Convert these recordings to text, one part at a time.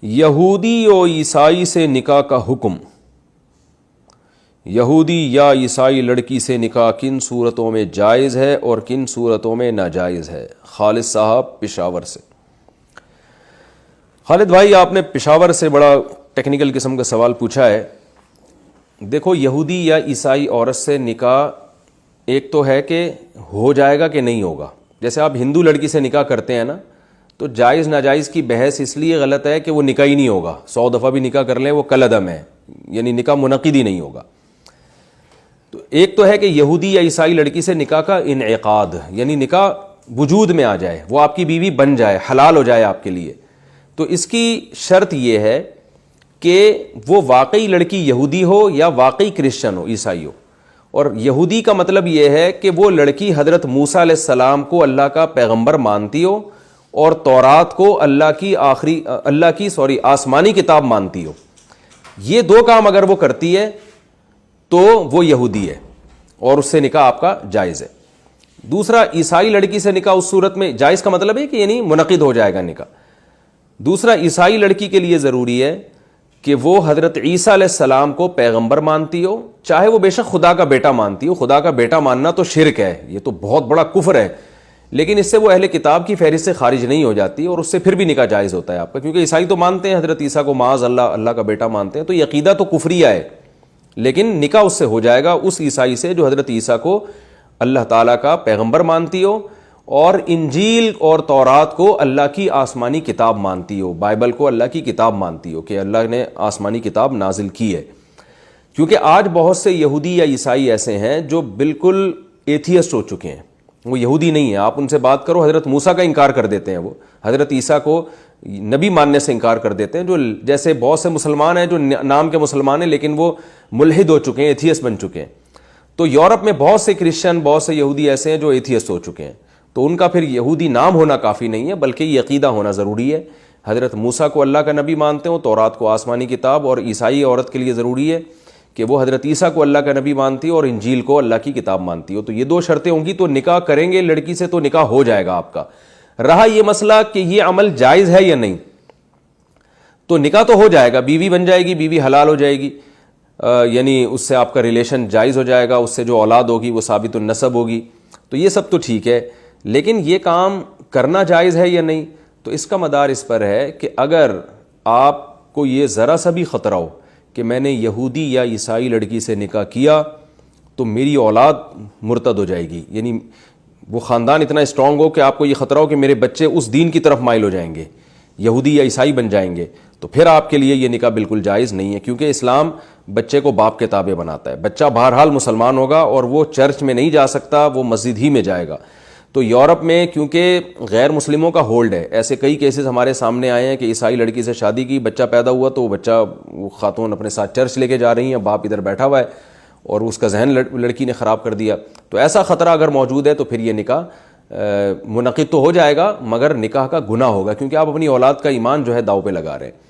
یہودی و عیسائی سے نکاح کا حکم۔ یہودی یا عیسائی لڑکی سے نکاح کن صورتوں میں جائز ہے اور کن صورتوں میں ناجائز ہے؟ خالد صاحب پشاور سے۔ خالد بھائی، آپ نے پشاور سے بڑا ٹیکنیکل قسم کا سوال پوچھا ہے۔ دیکھو، یہودی یا عیسائی عورت سے نکاح ایک تو ہے کہ ہو جائے گا کہ نہیں ہوگا۔ جیسے آپ ہندو لڑکی سے نکاح کرتے ہیں نا، تو جائز ناجائز کی بحث اس لیے غلط ہے کہ وہ نکاح ہی نہیں ہوگا، 100 دفعہ بھی نکاح کر لیں وہ کل عدم ہے، یعنی نکاح منعقد ہی نہیں ہوگا۔ تو ایک تو ہے کہ یہودی یا عیسائی لڑکی سے نکاح کا انعقاد، یعنی نکاح وجود میں آ جائے، وہ آپ کی بیوی بن جائے، حلال ہو جائے آپ کے لیے۔ تو اس کی شرط یہ ہے کہ وہ واقعی لڑکی یہودی ہو یا واقعی کرسچن ہو، عیسائی ہو۔ اور یہودی کا مطلب یہ ہے کہ وہ لڑکی حضرت موسیٰ علیہ السلام کو اللہ کا پیغمبر مانتی ہو اور تورات کو اللہ کی آسمانی کتاب مانتی ہو۔ یہ دو کام اگر وہ کرتی ہے تو وہ یہودی ہے اور اس سے نکاح آپ کا جائز ہے۔ دوسرا، عیسائی لڑکی سے نکاح اس صورت میں جائز کا مطلب ہے کہ یعنی منعقد ہو جائے گا نکاح۔ دوسرا، عیسائی لڑکی کے لیے ضروری ہے کہ وہ حضرت عیسیٰ علیہ السلام کو پیغمبر مانتی ہو، چاہے وہ بے شک خدا کا بیٹا مانتی ہو۔ خدا کا بیٹا ماننا تو شرک ہے، یہ تو بہت بڑا کفر ہے، لیکن اس سے وہ اہل کتاب کی فہرست سے خارج نہیں ہو جاتی اور اس سے پھر بھی نکاح جائز ہوتا ہے آپ کا، کیونکہ عیسائی تو مانتے ہیں حضرت عیسیٰ کو معاذ اللہ کا بیٹا مانتے ہیں، تو یہ عقیدہ تو کفریہ ہے، لیکن نکاح اس سے ہو جائے گا، اس عیسائی سے جو حضرت عیسیٰ کو اللہ تعالیٰ کا پیغمبر مانتی ہو اور انجیل اور تورات کو اللہ کی آسمانی کتاب مانتی ہو، بائبل کو اللہ کی کتاب مانتی ہو کہ اللہ نے آسمانی کتاب نازل کی ہے۔ کیونکہ آج بہت سے یہودی یا عیسائی ایسے ہیں جو بالکل ایتھیسٹ ہو چکے ہیں، وہ یہودی نہیں ہیں۔ آپ ان سے بات کرو، حضرت موسیٰ کا انکار کر دیتے ہیں، وہ حضرت عیسیٰ کو نبی ماننے سے انکار کر دیتے ہیں، جو جیسے بہت سے مسلمان ہیں جو نام کے مسلمان ہیں لیکن وہ ملحد ہو چکے ہیں، ایتھیسٹ بن چکے ہیں۔ تو یورپ میں بہت سے کرسچن، بہت سے یہودی ایسے ہیں جو ایتھیسٹ ہو چکے ہیں، تو ان کا پھر یہودی نام ہونا کافی نہیں ہے، بلکہ یہ عقیدہ ہونا ضروری ہے۔ حضرت موسیٰ کو اللہ کا نبی مانتے ہوں، تورات کو آسمانی کتاب، اور عیسائی عورت کے لیے ضروری ہے کہ وہ حضرت عیسیٰ کو اللہ کا نبی مانتی ہو اور انجیل کو اللہ کی کتاب مانتی ہو۔ تو یہ دو شرطیں ہوں گی تو نکاح کریں گے لڑکی سے تو نکاح ہو جائے گا آپ کا۔ رہا یہ مسئلہ کہ یہ عمل جائز ہے یا نہیں، تو نکاح تو ہو جائے گا، بیوی بن جائے گی، بیوی حلال ہو جائے گی، یعنی اس سے آپ کا ریلیشن جائز ہو جائے گا، اس سے جو اولاد ہوگی وہ ثابت النسب ہوگی، تو یہ سب تو ٹھیک ہے۔ لیکن یہ کام کرنا جائز ہے یا نہیں، تو اس کا مدار اس پر ہے کہ اگر آپ کو یہ ذرا سا بھی خطرہ ہو کہ میں نے یہودی یا عیسائی لڑکی سے نکاح کیا تو میری اولاد مرتد ہو جائے گی، یعنی وہ خاندان اتنا اسٹرانگ ہو کہ آپ کو یہ خطرہ ہو کہ میرے بچے اس دین کی طرف مائل ہو جائیں گے، یہودی یا عیسائی بن جائیں گے، تو پھر آپ کے لیے یہ نکاح بالکل جائز نہیں ہے، کیونکہ اسلام بچے کو باپ کے تابع بناتا ہے۔ بچہ بہرحال مسلمان ہوگا اور وہ چرچ میں نہیں جا سکتا، وہ مسجد ہی میں جائے گا۔ تو یورپ میں کیونکہ غیر مسلموں کا ہولڈ ہے، ایسے کئی کیسز ہمارے سامنے آئے ہیں کہ عیسائی لڑکی سے شادی کی، بچہ پیدا ہوا تو وہ خاتون اپنے ساتھ چرچ لے کے جا رہی ہیں، باپ ادھر بیٹھا ہوا ہے اور اس کا ذہن لڑکی نے خراب کر دیا۔ تو ایسا خطرہ اگر موجود ہے تو پھر یہ نکاح منعقد تو ہو جائے گا مگر نکاح کا گناہ ہوگا، کیونکہ آپ اپنی اولاد کا ایمان جو ہے داؤ پہ لگا رہے ہیں۔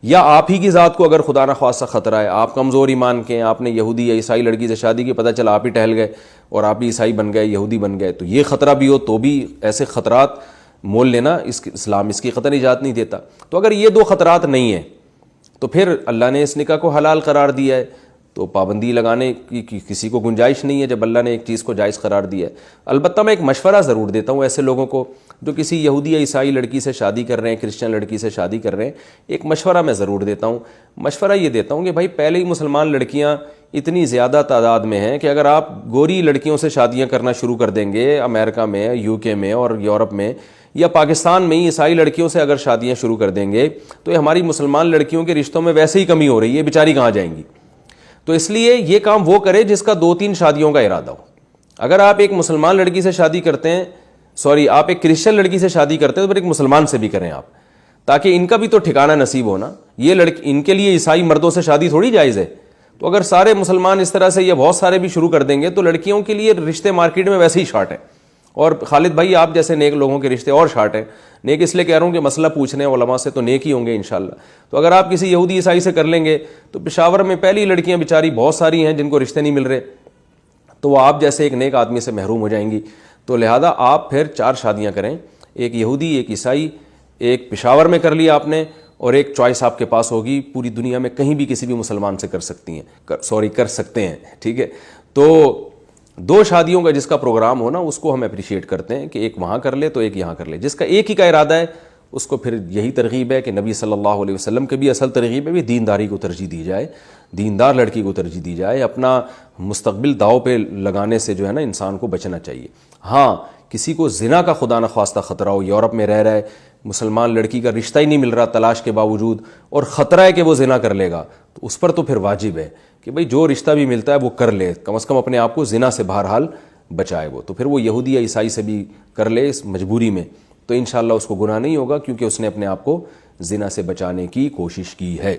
یا آپ ہی کی ذات کو اگر خدا نخواستہ خطرہ ہے، آپ کمزور ایمان کے ہیں، آپ نے یہودی یا عیسائی لڑکی سے شادی کی، پتہ چلا آپ ہی ٹہل گئے اور آپ ہی عیسائی بن گئے، یہودی بن گئے، تو یہ خطرہ بھی ہو تو بھی ایسے خطرات مول لینا، اسلام اس کی قطعی اجازت نہیں دیتا۔ تو اگر یہ دو خطرات نہیں ہیں تو پھر اللہ نے اس نکاح کو حلال قرار دیا ہے، تو پابندی لگانے کی کسی کو گنجائش نہیں ہے جب اللہ نے ایک چیز کو جائز قرار دیا ہے۔ البتہ میں ایک مشورہ ضرور دیتا ہوں ایسے لوگوں کو جو کسی یہودی یا عیسائی لڑکی سے شادی کر رہے ہیں، کرسچن لڑکی سے شادی کر رہے ہیں، ایک مشورہ میں ضرور دیتا ہوں۔ مشورہ یہ دیتا ہوں کہ بھائی پہلے ہی مسلمان لڑکیاں اتنی زیادہ تعداد میں ہیں کہ اگر آپ گوری لڑکیوں سے شادیاں کرنا شروع کر دیں گے امریکہ میں، یو کے میں اور یورپ میں یا پاکستان میں ہی عیسائی لڑکیوں سے اگر شادیاں شروع کر دیں گے تو یہ ہماری مسلمان لڑکیوں کے رشتوں میں ویسے ہی کمی ہو رہی ہے، بیچاری کہاں جائیں گی؟ تو اس لیے یہ کام وہ کرے جس کا 2-3 شادیوں کا ارادہ ہو۔ اگر آپ ایک مسلمان لڑکی سے شادی کرتے ہیں، آپ ایک کرسچن لڑکی سے شادی کرتے ہیں تو پھر ایک مسلمان سے بھی کریں آپ، تاکہ ان کا بھی تو ٹھکانہ نصیب ہونا۔ یہ ان کے لیے عیسائی مردوں سے شادی تھوڑی جائز ہے، تو اگر سارے مسلمان اس طرح سے یا بہت سارے بھی شروع کر دیں گے تو لڑکیوں کے لیے رشتے مارکیٹ میں ویسے ہی شارٹ ہیں، اور خالد بھائی آپ جیسے نیک لوگوں کے رشتے اور شارٹ ہیں۔ نیک اس لیے کہہ رہا ہوں کہ مسئلہ پوچھنے علماء سے تو نیک ہی ہوں گے انشاءاللہ۔ تو اگر آپ کسی یہودی عیسائی سے کر لیں گے تو پشاور میں پہلی لڑکیاں بیچاری بہت ساری ہیں جن کو رشتے نہیں مل رہے، تو وہ آپ جیسے ایک نیک آدمی سے محروم ہو جائیں گی۔ تو لہذا آپ پھر 4 شادیاں کریں، ایک یہودی، ایک عیسائی، ایک پشاور میں کر لیا آپ نے، اور ایک چوائس آپ کے پاس ہوگی پوری دنیا میں کہیں بھی کسی بھی مسلمان سے کر سکتے ہیں, ٹھیک ہے. تو دو شادیوں کا جس کا پروگرام ہونا اس کو ہم اپریشیٹ کرتے ہیں کہ ایک وہاں کر لے تو ایک یہاں کر لے. جس کا ایک ہی کا ارادہ ہے اس کو پھر یہی ترغیب ہے کہ نبی صلی اللہ علیہ وسلم کے بھی اصل ترغیب ہے بھی دینداری کو ترجیح دی جائے, دیندار لڑکی کو ترجیح دی جائے. اپنا مستقبل داؤ پہ لگانے سے جو ہے نا انسان کو بچنا چاہیے. ہاں کسی کو زنا کا خدا نخواستہ خطرہ ہو, یورپ میں رہ رہا ہے, مسلمان لڑکی کا رشتہ ہی نہیں مل رہا تلاش کے باوجود, اور خطرہ ہے کہ وہ زنا کر لے گا, تو اس پر تو پھر واجب ہے کہ بھئی جو رشتہ بھی ملتا ہے وہ کر لے, کم از کم اپنے آپ کو زنا سے بہرحال بچائے. وہ تو پھر وہ یہودی یا عیسائی سے بھی کر لے اس مجبوری میں, تو انشاءاللہ اس کو گناہ نہیں ہوگا کیونکہ اس نے اپنے آپ کو زنا سے بچانے کی کوشش کی ہے.